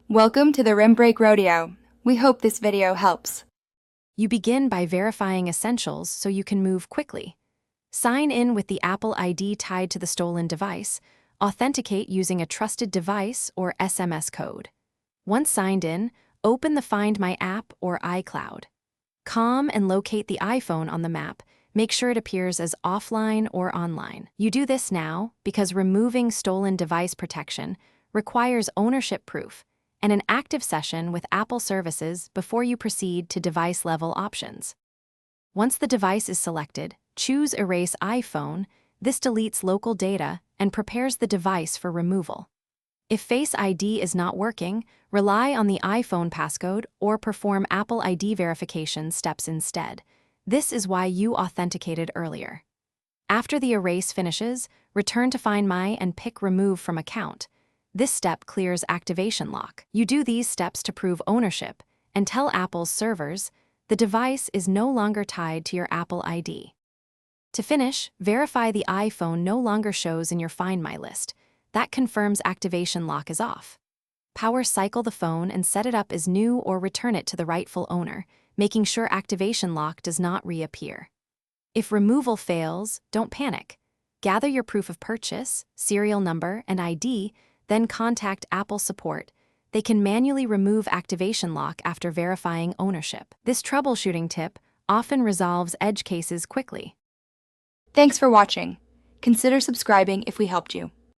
Welcome to the Rim Break Rodeo. We hope this video helps. You begin by verifying essentials so you can move quickly. Sign in with the Apple ID tied to the stolen device. Authenticate using a trusted device or SMS code. Once signed in, open the Find My app or iCloud. Calm and locate the iPhone on the map. Make sure it appears as offline or online. You do this now because removing stolen device protection requires ownership proof and an active session with Apple services before you proceed to device-level options. Once the device is selected, choose Erase iPhone. This deletes local data and prepares the device for removal. If Face ID is not working, rely on the iPhone passcode or perform Apple ID verification steps instead. This is why you authenticated earlier. After the erase finishes, return to Find My and pick Remove from Account. This step clears activation lock. You do these steps to prove ownership and tell Apple's servers the device is no longer tied to your Apple ID. To finish, verify the iPhone no longer shows in your Find My list. That confirms activation lock is off. Power cycle the phone and set it up as new or return it to the rightful owner, making sure activation lock does not reappear. If removal fails, don't panic. Gather your proof of purchase, serial number, and ID, then contact Apple support. They can manually remove activation lock after verifying ownership. This troubleshooting tip often resolves edge cases quickly. Thanks for watching. Consider subscribing if we helped you.